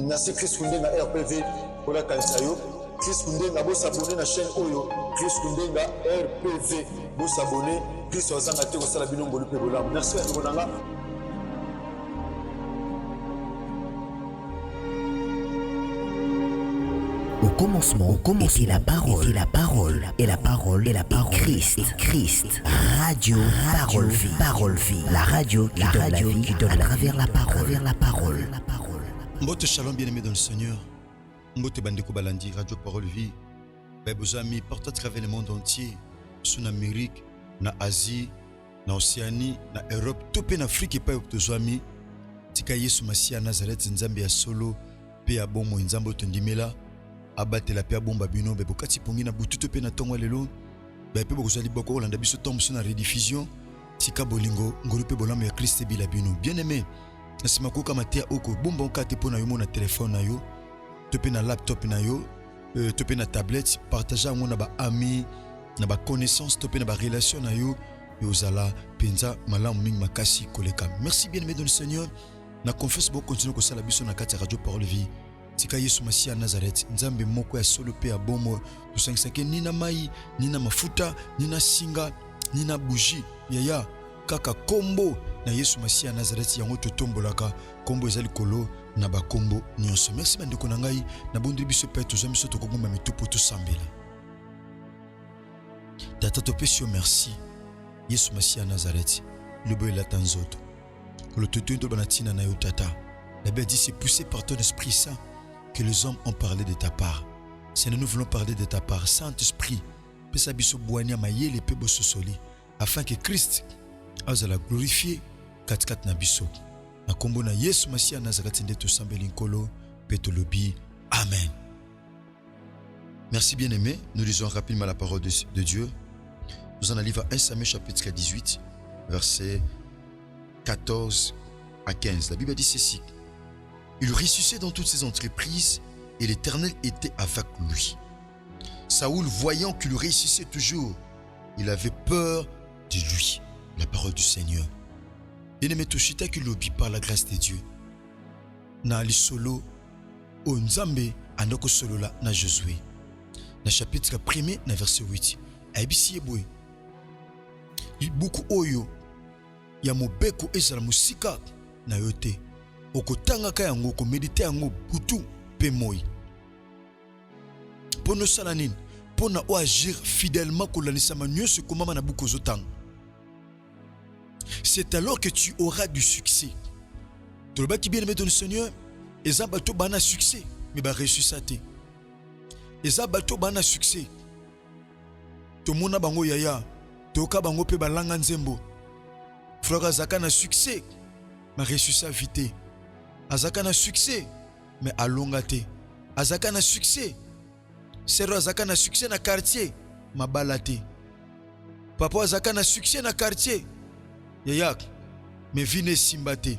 Merci Chris Kundenga RPV pour la Kansayo. Chris Kundenga, vous s'abonnez à la chaîne Oyo. Chris Kundenga RPV, vous s'abonnez. Chris Ozangate, vous salabino ngolu pebola. Merci à vous. Au commencement, était la parole, et la parole, Christ. Radio, parole vie, la radio qui donne la vie, à travers la parole. Mbote shalom bien-aimé dans le Seigneur. Mbote bandeko balandi, radio parole vie. Vos amis partout à travers le monde entier, en Amérique, en Asie, en Océanie, en Europe, tout en Afrique et pas aux amis. Tika Yesu Masia Nazareth Nzambe ya solo, pe ya bomo Nzambe tondimela. Abattre la paix bomba bino be bokati pongi na butu to pe na tongo lelo ba pe bokozali boko olanda biso tombe na rediffusion tika bolingo ngolu pe bolamo ya Christ bila bino bien aimé nasima ko kama tia oko bomba okate pona yo na téléphone na yo to pe na laptop na yo to pe na tablette partager ngona ba ami na ba connaissance to pe na ba relation na yo yozala penza malamu mingi makasi koleka. Merci bien aimé dans le Seigneur na confiance bo continuer ko sala biso na kati radio parole vie. Tika Yesu Masia Nazareth Nzambe moko ya solo pe ya bomo tusangisake nina mai nina mafuta nina singa nina bougie yaya kaka kombo na Yesu Masia Nazareth yango totombolaka kombo ezali kolo na ba kombo nyonso. Merci bandeko na ngai na bondi biso pe to zamiso to kongoma mitupo to sambela tata to pesio merci Yesu Masia Nazareth lobo la tanzoto kolo totondo banatina na yo tata. La Bible dit c'est poussé par ton Esprit Saint que les hommes ont parlé de ta part. Si nous voulons parler de ta part, Saint-Esprit, afin que Christ a la glorifié, kat na biso. Na kombo na Yesu Masia Nazareth ndeto sambeli nkolo petolobi. Amen. Merci bien-aimés. Nous lisons rapidement la parole de Dieu. Nous en allons à 1 Samuel chapitre 18, versets 14 à 15. La Bible dit ceci. Il réussissait dans toutes ses entreprises et l'Éternel était avec lui. Saoul, voyant qu'il réussissait toujours, il avait peur de lui. La parole du Seigneur. Bien-aimé Toshita qui l'oublie par la grâce de Dieu. Na ali solo o Nzambe andoko solo la na Josué. Na chapitre 1er na verset 8. Aibisi eboy. Beaucoup oyo ya mobeko ezala musika na yote. Okotanga kayango ko méditer yango butu pe moi. Pono salanine, pona o agir fidèlement ko lanisa manyoso ko mama na buko zotang. C'est alors que tu auras du succès. Toloba ki bien aimé ton Seigneur, eza bato bana succès, mais ba ressuscité. Eza bato bana succès. To mona bango yaya, to ka bango pe balanga nzembo. Frère Zaka na succès, ma ressuscité. Azaka na succès, mais à longate. Azaka na succès. Sero Azaka na succès na quartier, ma balate. Papa Azaka na succès na quartier. Yayak, mais vine simbate.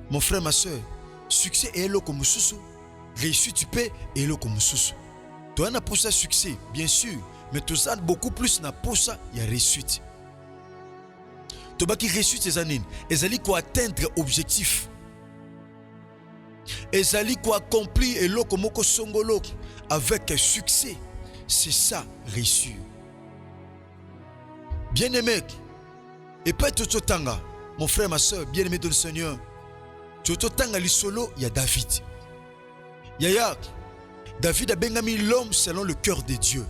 Mon frère, ma soeur, succès est lo comme susu. Réussite tu peux et lo comme susu. Toi na pour ça succès, bien sûr, mais tout ça beaucoup plus na pour ça il y a réussite. Toi qui réussite ces années, ils allaient quoi atteindre objectif. Ezali ko accompli et loko moko songolo avec succès. C'est ça réussir. Bien-aimé, et pas tout tanga, mon frère, ma soeur, bien-aimé dans le Seigneur. Tout tanga li solo, il y a David. Yaya, David a bengami l'homme selon le cœur de Dieu.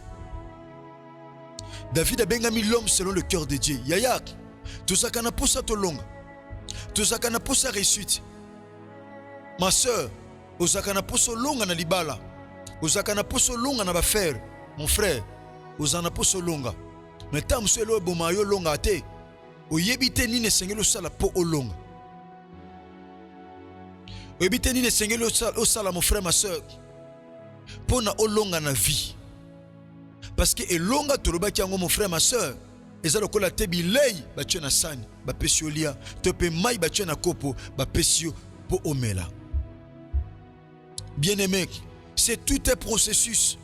David a bengami l'homme selon le cœur de Dieu. Yaya, tout ça kana poussa to longa. Tout ça kana poussa réussite. Ma soeur, ozakana poso longa na libala. Ozakana poso longa na bafer. Mon frère, ozana poso longa. Mais tam selo bomayo longa te. Oyebite ni ne sengelo sala po olonga. Oyebite ni ne sengelo sala mon frère ma soeur. Pona olonga na vie. Parce que elonga toloba ki yango mon frère ma soeur. Eza lokola te bilei ba tue na sani, ba pesiolia, te pe mai ba tue na kopo, ba pesio po omela. Bien-aimé, c'est tout un processus.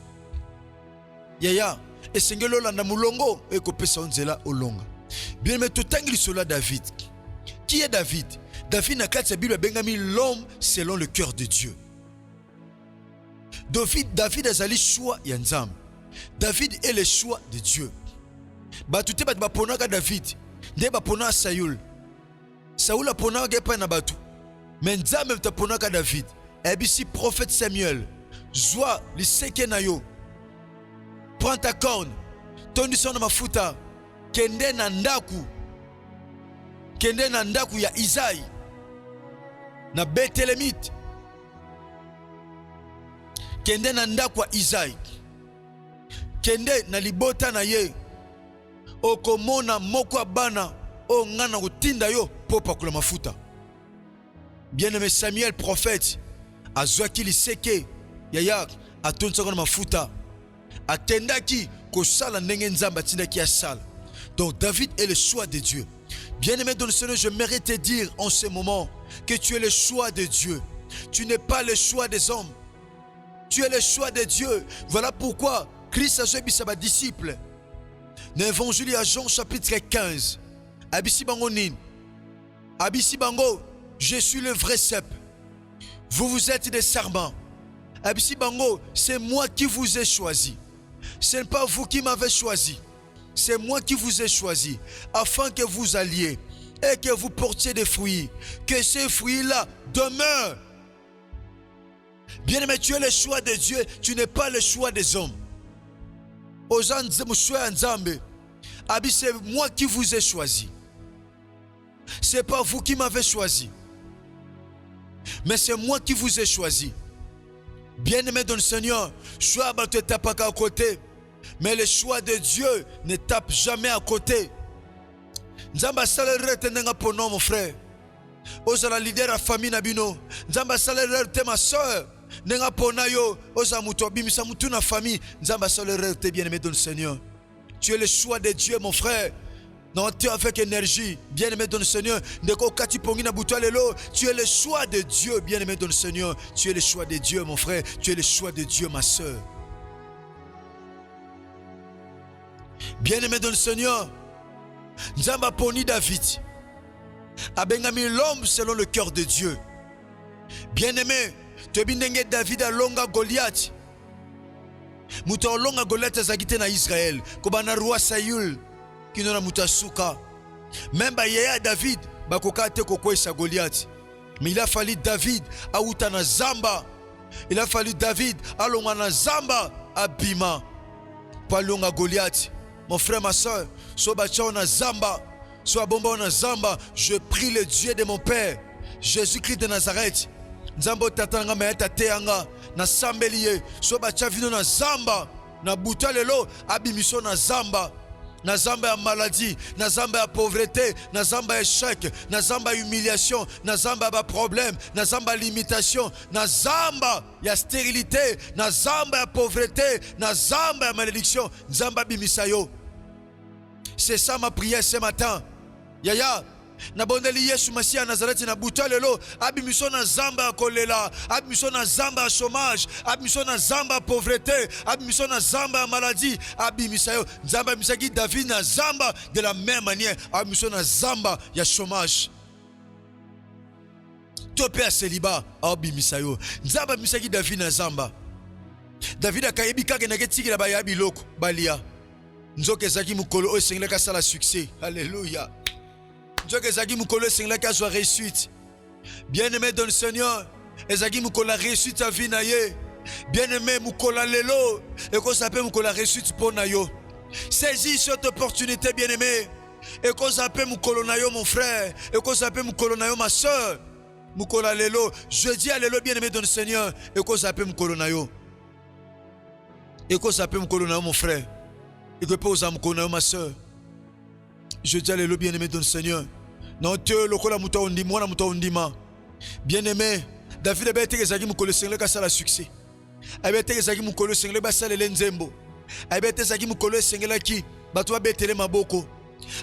Yaya, et sengelo landa mulongo et ko pesa onzela olonga. Bien-aimé, tout tangli cela David. Qui est David? David n'a qu'à sa Bible bengami l'homme selon le cœur de Dieu. David azali choix ya Nzambe. David est le choix de Dieu. Batu te batu baponaka David, nde bapona Saül. Saül aponaka epai na batu. Mais Nzambe taponaka David. Ebisi prophète Samuel, zwa liseke na yo. Prends ta corne, tondisa na mafuta, kende na ndaku. Kende na ndaku ya Isaïe na Betelemite. Kende na ndaku ya Isaïe. Kende na libota na ye. Okomona moko bana o ngana kotinda yo po pakula mafuta. Bien-aimé Samuel prophète azwaki liseke yaya atonsaka na mafuta. Atendaki kosala ndenge Nzambe atindaki asala. Donc David est le choix de Dieu. Bien-aimé dans le Seigneur, je mérite te dire en ce moment que tu es le choix de Dieu. Tu n'es pas le choix des hommes. Tu es le choix de Dieu. Voilà pourquoi Christ a choisi ses disciples. Dans l'évangile à Jean chapitre 15. Abisi bango nin. Abisi bango, je suis le vrai cep. Vous êtes des serments. Abisi bango, c'est moi qui vous ai choisi. Ce n'est pas vous qui m'avez choisi. C'est moi qui vous ai choisi afin que vous alliez et que vous portiez des fruits. Que ces fruits-là demeurent. Bien-aimé, tu es le choix de Dieu. Tu n'es pas le choix des hommes. Abi, c'est moi qui vous ai choisi. Ce n'est pas vous qui m'avez choisi. Mais c'est moi qui vous ai choisi. Bien-aimé dans le Seigneur, choix ne tape pas à côté. Mais le choix de Dieu ne tape jamais à côté. Nzamba salere tenenga pono mon frère. Oza leader la famille nabino. Nzamba salere te ma soeur. Nenga pona yo. Oza muto bimisa mutu na famille. Nzamba salere te bien-aimé dans le Seigneur. Tu es le choix de Dieu mon frère. Non, tu es avec énergie. Bien-aimé dans le Seigneur. Ndeko kati pongi na buto lelo. Tu es le choix de Dieu bien-aimé dans le Seigneur. Tu es le choix de Dieu mon frère. Tu es le choix de Dieu ma soeur. Bien-aimé dans le Seigneur, Nzamba poni David abengami l'homme selon le cœur de Dieu. Bien-aimé, tu bindenge David a longa Goliath. Muta longa Goliath azagite na Israël. Kobana roi Saül kinona mutasuka. Même ba yaya David bakoka te kokwesa Goliath. Mais il a fallu David auta na zamba. Il a fallu David alonga na zamba abima. Pas longa Goliath. Mon frère, ma soeur, soit Zamba, soit bomba na Zamba, je prie le Dieu de mon Père, Jésus-Christ de Nazareth. Nzambo tatanga maeta teanga, na sambeliye, soit bachavino na Zamba, na buta lelo, abimiso na Zamba. Na zamba ya maladie, na zamba ya pauvreté, na zamba ya échec, na zamba ya humiliation, na zamba ya problème, na zamba ya limitation, na zamba ya stérilité, na zamba ya pauvreté, na zamba ya malédiction, zamba bimisayo. C'est ça ma prière ce matin. Yaya, na bondeli Yesu Masia Nazareti na buta lelo, abimiso na zamba ya kolela, abimiso na zamba ya chômage, abimiso na zamba ya pauvreté, abimiso na zamba ya maladie, abimisayo, zamba misaki David na zamba de la même manière, abimiso na zamba ya chômage. Topé à célibat, abimisayo, zamba misaki David na zamba. David akayebi kake na ketiki la bayabi loko, balia. Nzoke zaki mukolo o sengla ka sala succès. Alléluia. Nzoke zaki mukolo sengla ka soit réussite. Bien-aimé dans le Seigneur, ezaki mukola réussite à vie na ye. Bien-aimé mukola lelo, et qu'on s'appelle mukola réussite pour na yo. Saisis cette opportunité bien-aimé. Et qu'on s'appelle mukolo na yo mon frère, et qu'on s'appelle mukolo na yo ma soeur. Mukola lelo, je dis à lelo bien-aimé dans le Seigneur, et qu'on s'appelle mukolo na yo. Et qu'on s'appelle mukolo na yo mon frère. Et que pose à mukolo ma soeur. Je dis à l'élo bien-aimé dans le Seigneur. Non, Dieu, le kola muta ondima, wana muta ondima. Bien-aimé, David a été ezaki mukolo sengle ka sala succès. A été ezaki mukolo sengle ba sala lenzembo. A été ezaki mukolo sengle ki bato ba betele maboko.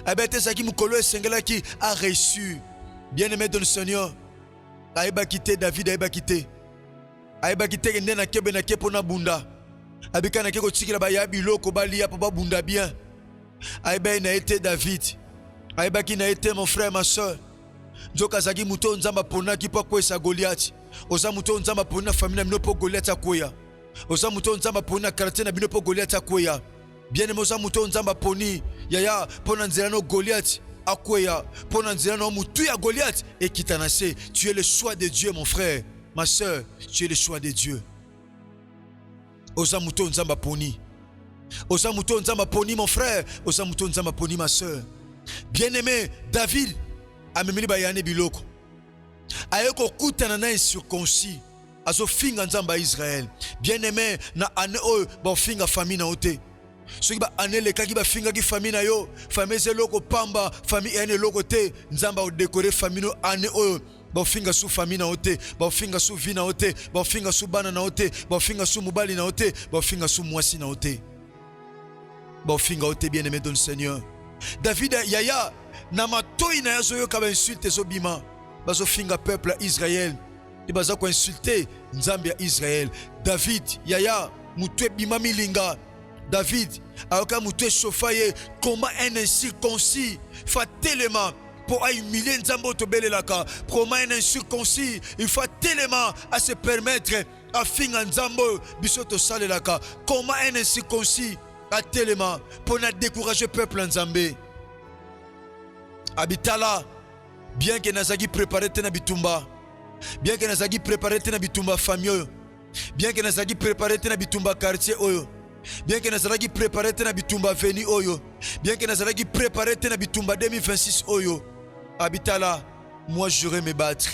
A été ezaki mukolo sengle ki a reçu. Bien-aimé dans le Seigneur. A eba quitté David, a eba quitté. A eba quitté ngene na kebe na kepo na bunda. Abika na keko tsikila ba ya biloko balia pa ba bunda bien. Aïba n'a été David. Aïba qui n'a été mon frère, ma soeur. Nzoka zagi muto nzamba pona ki pa kwesa Goliath. Oza muto nzamba pona famille na minopo Goliath akoya. oza muto nzamba poni na quartier na bino po Goliath akweya. Bien-aimé oza muto nzamba poni yaya pona nzela no Goliath akweya, pona nzela no mutu ya Goliath ekitanase. Tu es le choix de Dieu mon frère, ma sœur, tu es le choix de Dieu. Oza muto nzamba poni. Oza muto nzamba poni mon frère, oza muto nzamba poni ma sœur. Bien-aimé David amemeli bayane biloko. Ayeko kutana na incirconcis. Azo finga nzamba Israël. Bien-aimé na ane oyo ba finga famille na ote. Soki ba ane lekaki ba finga ki famille na yo, famille zeloko pamba, famille ene loko te, nzamba o décorer famille no ane oyo. Ba finga su famille na ote, ba finga su vie na ote, ba finga su bana na ote, ba finga su mobali na ote, ba finga su mwasi na ote. Ba finga ote bien-aimé dans le Seigneur. David yaya na matoi na yazo yo ka ba insulte zo bima. Bazo finga peuple Israël. Et baza ko insulter nzambe ya Israël. David yaya mutwe bima milinga. David ayoka mutwe sofaye comment un incirconcis fa tellement pour humilier nzambe to belelaka. Comment un incirconcis il faut tellement à se permettre à finga nzambe biso to salelaka. Comment un incirconcis a tellement pour na décourager peuple nzambe. Abitala bien que nazaki préparé tena bitumba, bien que nazaki préparé tena bitumba famille, bien que nazaki préparé tena bitumba quartier oyo, bien que nazaki préparé tena bitumba veni oyo, bien que nazaki préparé tena bitumba 2026 oyo. Abitala, moi j'aurais me battre.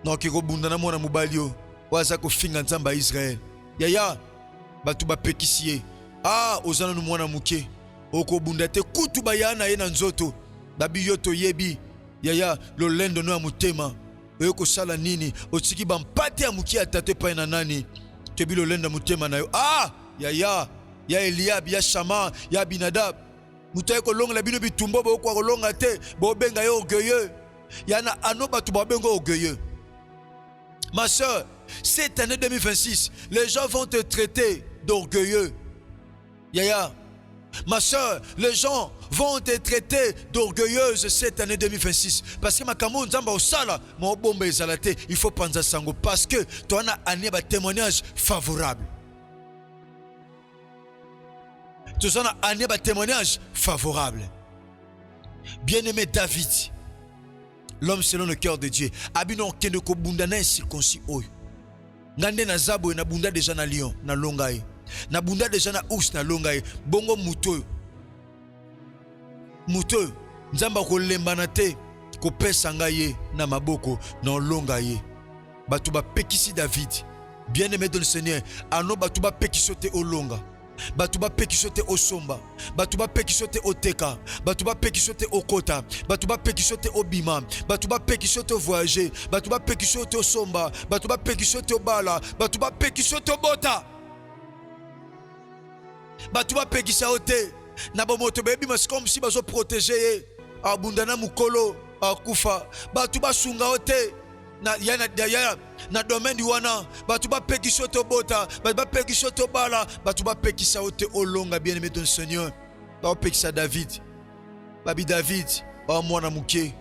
Donc iko bundana mona mubalio, waza ko finga nzamba Israël. Yaya, batu ba pekisie. Ah, ozana no mwana muke. Oko bundate kutu bayana ye na nzoto. Babi yoto yebi. Yaya lolendo no ya mutema oyoko sala nini otiki bampate ya muki atate pa na nani tebi lolendo mutema na yo. Ah yaya ya Eliab ya Shama ya Abinadab mutaye ko longa la bino bitumbo bo ko longa te bo benga yo orgueilleux yana anoba tu bo benga orgueilleux. Ma soeur, cette année 2026 les gens vont te traiter d'orgueilleux. Yaya ma soeur, les gens vont te traiter d'orgueilleuse cette année 2026. Parce que ma kamo nzamba osala, ma bombe ezalate, il faut penser sango. Parce que tu as un témoignage favorable. Tu as un témoignage favorable. Bien-aimé David, l'homme selon le cœur de Dieu, abino kende ko bunda na circoncis oyo. Ngande na zabo na bunda déjà na lion, na longai. Na bunda deja na ours na longai bongo muto nzamba ko lembana te ko pesa ngaye na maboko na longai batu ba pekisi David. Bien-aimé dans le Seigneur, ano batu ba pekiso te olonga, batu ba pekiso te osomba, batu ba pekiso te oteka, batu ba pekiso te okota, batu ba pekiso te obima, batu ba pekiso te voyager, batu ba pekiso te osomba, batu ba pekiso te obala, batu ba pekiso te bota. Batu ba pekisa ote na bomoto bebi mas comme si bazo protéger abundana mukolo akufa. Batu ba sunga ote na yana na domaine wana batu ba pekisa ote bota, batu ba pekisa ote bala, batu ba pekisa ote olonga. Bien-aimé ton Seigneur, ba pekisa David, babi David ba mwana muke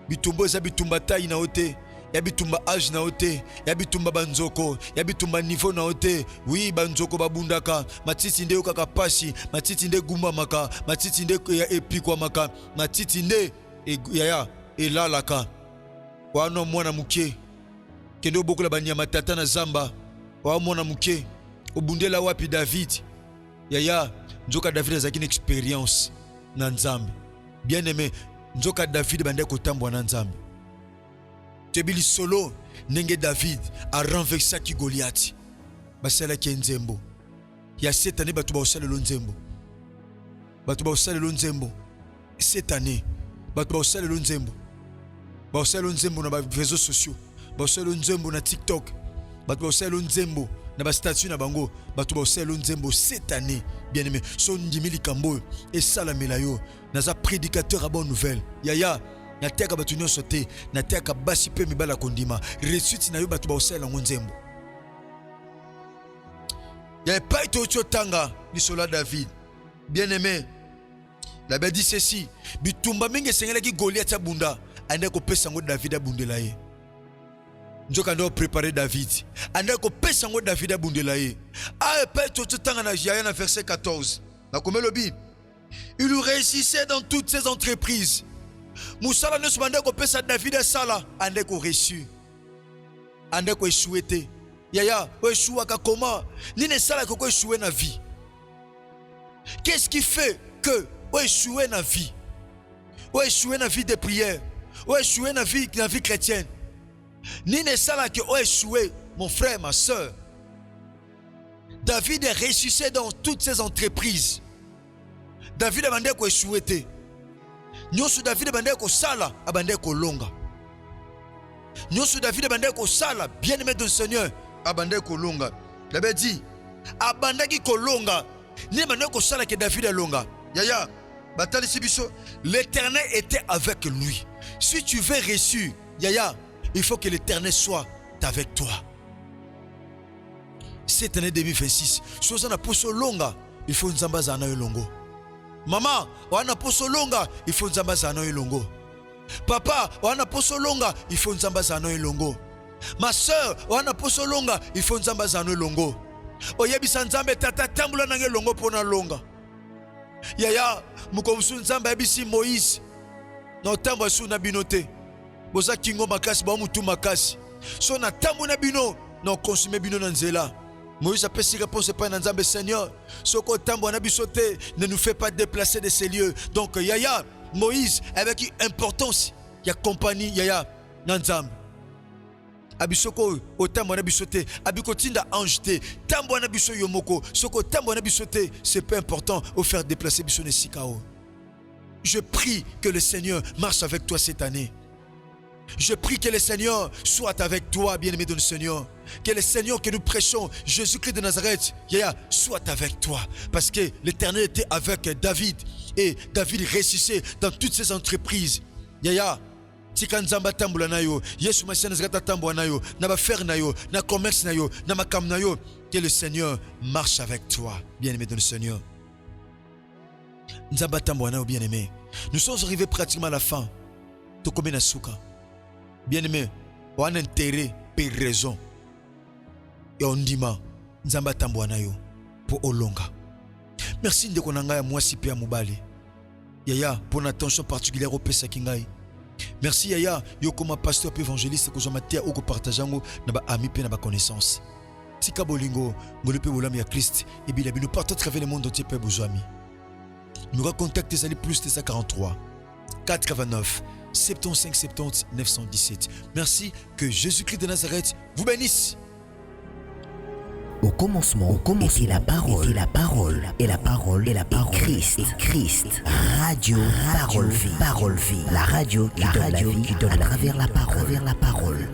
bitumbo za bitumba tai na ote. Ya bitumba âge na ote, ya bitumba banzoko, ya bitumba niveau na ote. Oui, banzoko babundaka, matiti nde okaka pasi, matiti nde gumba maka, matiti nde ya epikwa maka, matiti nde ya elalaka. Wana mwana muke, kende obokola banyama tata na zamba. Wa mwana muke, obundela wapi David? Yaya, nzoka David azaki une expérience na nzambe. Bien-aimé, nzoka David bande kotambwa na nzambe. Tebili solo nenge David a renversé ki Goliath. Basala ki nzembo. Ya cette année batu ba osala lo nzembo. Batu ba osala lo nzembo. Cette année batu ba osala lo nzembo. Ba osala lo nzembo na ba réseaux sociaux. Ba osala lo nzembo na TikTok. Batu ba osala lo nzembo na ba statut na bango. Batu ba osala lo nzembo cette année. Bien-aimé, son ndimili kambo et salamela yo. Naza prédicateur à bonne nouvelle. Yaya nateka batu nyonso te, nateka basi pe mibala kondima. Réussite na yo batu ba osala ngo nzembo. Ya pas été autre tanga ni sola David. Bien-aimé, la Bible dit ceci, bitumba mingi sengela ki Goliath abunda, ande ko pesa ngo David abundela ye. nzoka ndo préparer David anda ko pesa ngo David abundela ye a pe tout tanga na Jaya na verset 14 na komelobi il réussissait dans toutes ses entreprises musala ne subande ko pesa David sala ande ko reçu ande ko échoué yaya o échoué ka comment ni ne sala ko échoué na vie. Qu'est-ce qui fait que o échoué na vie, o échoué na vie de prière, o échoué na vie chrétienne? Ni ne sala que o échoué, mon frère, ma soeur. David est réussissé dans toutes ses entreprises. David a bandé ko échoué te. Nyosu David a bandé ko sala, a bandé ko longa. Nyosu David a bandé ko sala, bien-aimé du Seigneur, a bandé ko longa. David dit, a bandé ki ko longa. Ni bandé ko sala que David a longa. Yaya, batali sibiso, l'Éternel était avec lui. Si tu veux réussir, Yaya, il faut que l'Éternel soit avec toi. Cette année 2026, si on a poso longa, il faut nzamba zana longo. Maman, on a poso longa, il faut nzamba zana longo. Papa, on a poso longa, il faut nzamba zana longo. Ma soeur, on a poso longa, il faut nzamba zana longo. Oyebisa nzambe tata tambula nange longo pona longa. Yaya, mukomsu nzamba yebisi Moïse. Na tamba su na binote. Boza kingo makasi ba mutu makasi. So na tambu na bino, na consumer bino na nzela. Moïse a pesi réponse pas na nzambe Seigneur. Soko tambu na bisote, ne nous fait pas déplacer de ces lieux. Donc Yaya, Moïse avec une importance, il y a compagnie Yaya na nzambe. Abisoko o tambu na bisote, abikotinda anjete, tambu na biso yomoko, soko tambu na bisote, c'est pas important au faire déplacer biso ne sikao. Je prie que le Seigneur marche avec toi cette année. Je prie que le Seigneur soit avec toi, bien-aimé de le Seigneur. Que le Seigneur que nous prêchons, Jésus-Christ de Nazareth, Yaya, soit avec toi. Parce que l'Éternel était avec David. Et David réussissait dans toutes ses entreprises. Yaya, tika nzamba tambula na yo, Yesu Masia nazakata tambula na yo, na ba faire na yo, na commerce na yo, na makam na yo. Que le Seigneur marche avec toi, bien-aimé de le Seigneur. Nzamba tambula na yo, bien-aimé. Nous sommes arrivés pratiquement à la fin. Tokome na suka. Bien-aimé, on a intérêt, pour raison. Et on dit, Nzamba tambouana yo, pour Olonga. Merci de konanga ya mwasi pe ya mubali. Yaya, pour une attention particulière au Pesa Kingai. Merci Yaya, yo comme pasteur et évangéliste, que j'en matia ou que partageango, na ba ami pe na ba connaissance. Tika bolingo, ngolipe bolami ya Christ, et bien nous partons travers le monde entier pe bozami. Nous recontactez les plus de 43 89 75 70 917. Merci, que Jésus-Christ de Nazareth vous bénisse. Au commencement était la parole, et la parole, et la parole, et la parole, Christ, radio, parole vie, la radio qui donne la vie à travers la parole.